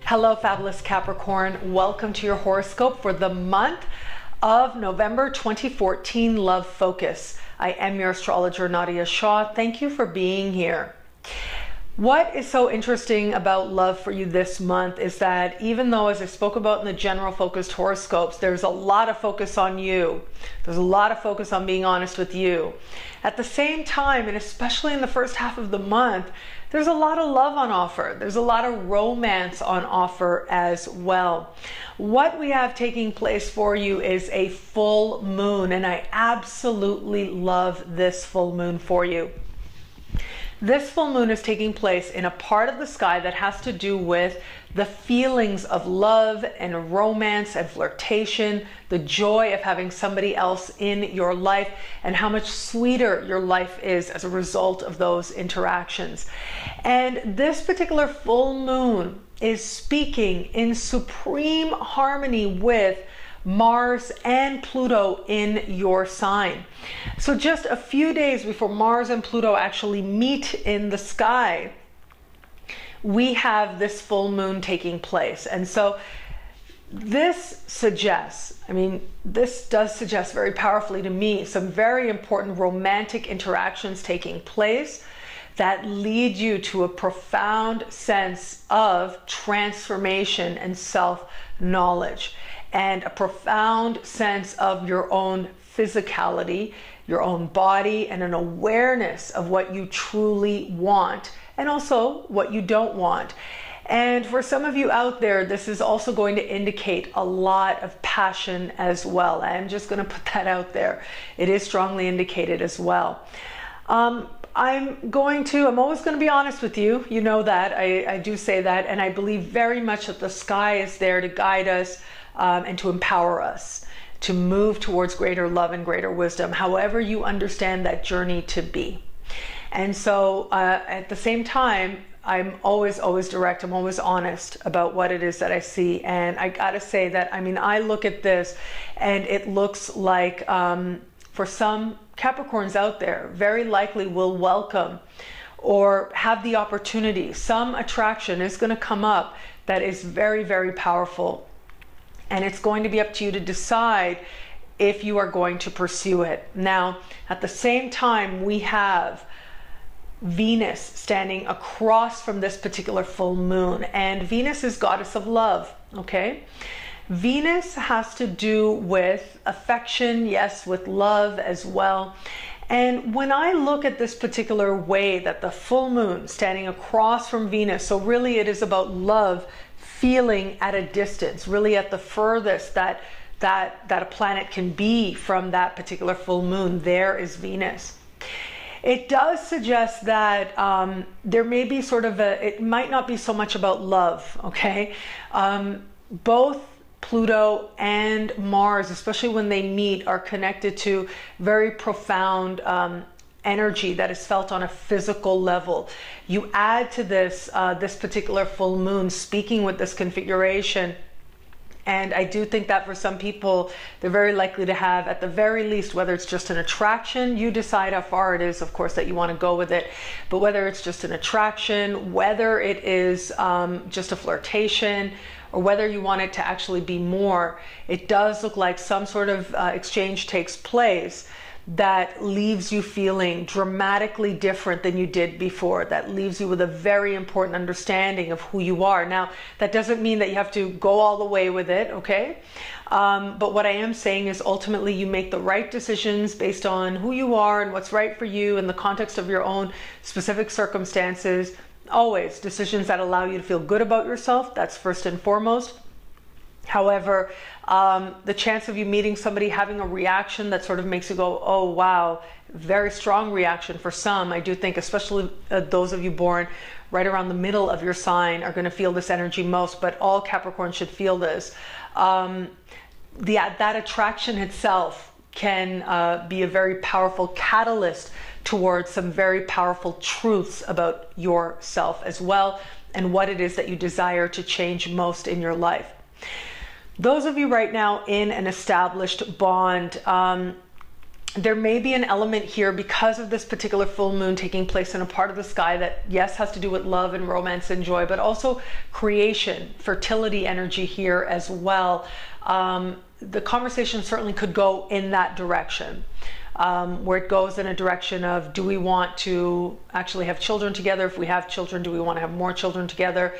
Hello, fabulous Capricorn. Welcome to your horoscope for the month of November 2014, Love Focus. I am your astrologer, Nadiya Shah. Thank you for being here. What is so interesting about love for you this month is that even though, as I spoke about in the general focused horoscopes, there's a lot of focus on you. There's a lot of focus on being honest with you. At the same time, and especially in the first half of the month, there's a lot of love on offer. There's a lot of romance on offer as well. What we have taking place for you is a full moon, and I absolutely love this full moon for you. This full moon is taking place in a part of the sky that has to do with the feelings of love and romance and flirtation, the joy of having somebody else in your life, and how much sweeter your life is as a result of those interactions. And this particular full moon is speaking in supreme harmony with Mars and Pluto in your sign. So just a few days before Mars and Pluto actually meet in the sky, we have this full moon taking place. And so this suggests, this does suggest very powerfully to me, some very important romantic interactions taking place that lead you to a profound sense of transformation and self-knowledge, and a profound sense of your own physicality, your own body, and an awareness of what you truly want and also what you don't want. And for some of you out there, this is also going to indicate a lot of passion as well. I'm just going to put that out there. It is strongly indicated as well. I'm always going to be honest with you. You know that. I do say that. And I believe very much that the sky is there to guide us and to empower us to move towards greater love and greater wisdom, however you understand that journey to be. And so at the same time, I'm always direct. I'm always honest about what it is that I see. And I gotta say that, I look at this and it looks like for some Capricorns out there, very likely will welcome or have the opportunity. Some attraction is going to come up that is very, very powerful. And it's going to be up to you to decide if you are going to pursue it. Now, at the same time, we have Venus standing across from this particular full moon. And Venus is goddess of love, okay? Venus has to do with affection, yes, with love as well. And when I look at this particular way that the full moon standing across from Venus, so really it is about love feeling at a distance, really at the furthest that a planet can be from that particular full moon, there is Venus. It does suggest that there may be it might not be so much about love, okay? Both Pluto and Mars, especially when they meet, are connected to very profound energy that is felt on a physical level. You add to this this particular full moon speaking with this configuration, and I do think that for some people, they're very likely to have, at the very least, whether it's just an attraction, you decide how far it is, of course, that you want to go with it, but whether it's just an attraction, whether it is just a flirtation, or whether you want it to actually be more, it does look like some sort of exchange takes place that leaves you feeling dramatically different than you did before, that leaves you with a very important understanding of who you are. Now, that doesn't mean that you have to go all the way with it, okay? But what I am saying is ultimately you make the right decisions based on who you are and what's right for you in the context of your own specific circumstances. Always decisions that allow you to feel good about yourself, that's first and foremost. However, the chance of you meeting somebody having a reaction that sort of makes you go, oh wow, very strong reaction for some. I do think especially those of you born right around the middle of your sign are going to feel this energy most, but all Capricorn should feel this. That attraction itself can be a very powerful catalyst towards some very powerful truths about yourself as well, and what it is that you desire to change most in your life. Those of you right now in an established bond, there may be an element here because of this particular full moon taking place in a part of the sky that, yes, has to do with love and romance and joy, but also creation, fertility energy here as well. The conversation certainly could go in that direction, where it goes in a direction of, do we want to actually have children together? If we have children, do we want to have more children together?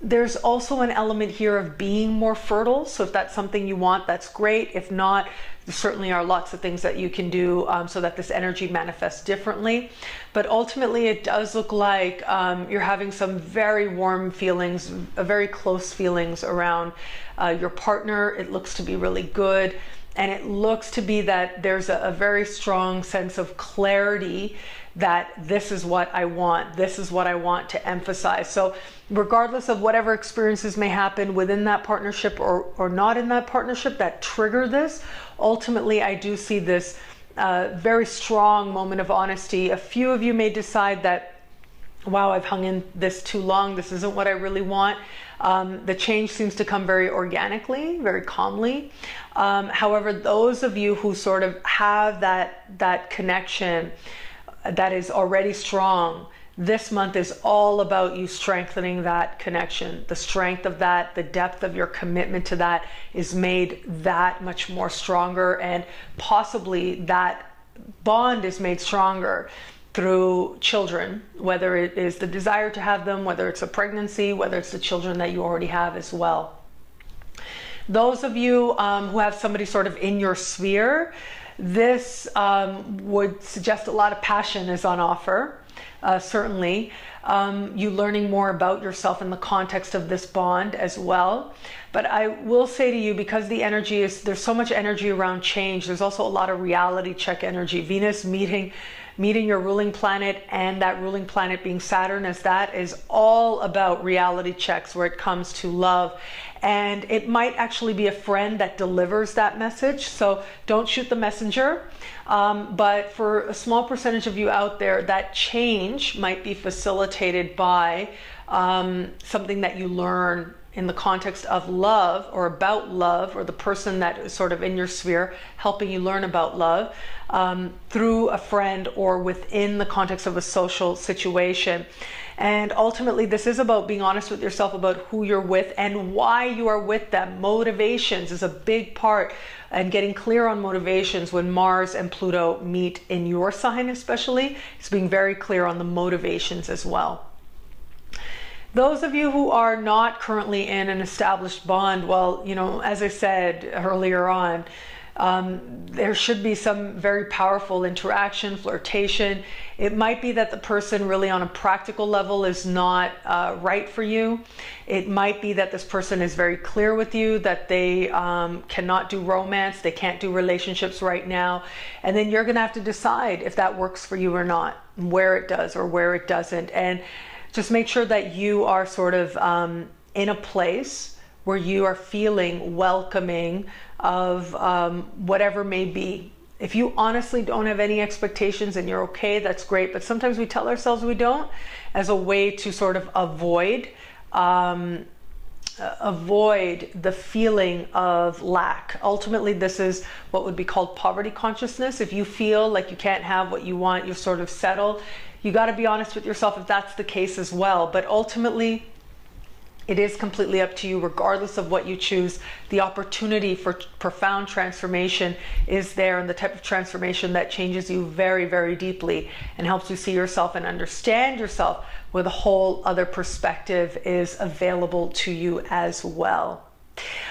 There's also an element here of being more fertile. So if that's something you want, that's great. If not, there certainly are lots of things that you can do so that this energy manifests differently. But ultimately, it does look like you're having some very warm feelings, very close feelings around your partner. It looks to be really good. And it looks to be that there's a very strong sense of clarity that this is what I want. This is what I want to emphasize. So regardless of whatever experiences may happen within that partnership or not in that partnership that trigger this, ultimately I do see this very strong moment of honesty. A few of you may decide that, wow, I've hung in this too long. This isn't what I really want. The change seems to come very organically, very calmly. However, those of you who sort of have that connection that is already strong, this month is all about you strengthening that connection. The strength of that, the depth of your commitment to that is made that much more stronger, and possibly that bond is made stronger through children, whether it is the desire to have them, whether it's a pregnancy, whether it's the children that you already have as well. Those of you who have somebody sort of in your sphere, this would suggest a lot of passion is on offer, certainly. You learning more about yourself in the context of this bond as well. But I will say to you, because the energy is, there's so much energy around change, there's also a lot of reality check energy. Venus meeting your ruling planet, and that ruling planet being Saturn, as that is all about reality checks where it comes to love. And it might actually be a friend that delivers that message. So don't shoot the messenger. But for a small percentage of you out there, that change might be facilitated by something that you learn in the context of love, or about love, or the person that is sort of in your sphere helping you learn about love through a friend or within the context of a social situation. And ultimately, this is about being honest with yourself about who you're with and why you are with them. Motivations is a big part, and getting clear on motivations when Mars and Pluto meet in your sign especially, is being very clear on the motivations as well. Those of you who are not currently in an established bond, well, you know, as I said earlier on, there should be some very powerful interaction, flirtation. It might be that the person really on a practical level is not right for you. It might be that this person is very clear with you that they cannot do romance, they can't do relationships right now. And then you're gonna have to decide if that works for you or not, where it does or where it doesn't. And just make sure that you are sort of in a place where you are feeling welcoming of whatever may be. If you honestly don't have any expectations and you're okay, that's great. But sometimes we tell ourselves we don't, as a way to sort of avoid the feeling of lack. Ultimately, this is what would be called poverty consciousness. If you feel like you can't have what you want, you're sort of settled. You got to be honest with yourself if that's the case as well. But ultimately, it is completely up to you, regardless of what you choose. The opportunity for profound transformation is there, and the type of transformation that changes you very, very deeply and helps you see yourself and understand yourself with a whole other perspective is available to you as well.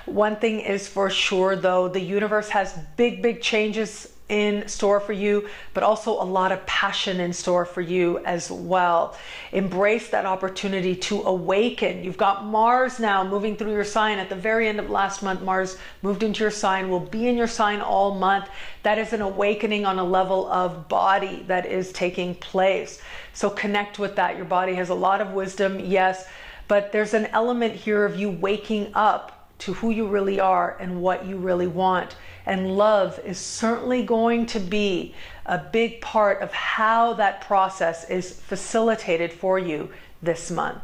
One thing is for sure, though, the universe has big, big changes in store for you, but also a lot of passion in store for you as well. Embrace that opportunity to awaken. You've got Mars now moving through your sign. At the very end of last month, Mars moved into your sign, will be in your sign all month. That is an awakening on a level of body that is taking place. So connect with that. Your body has a lot of wisdom, yes, but there's an element here of you waking up to who you really are and what you really want. And love is certainly going to be a big part of how that process is facilitated for you this month.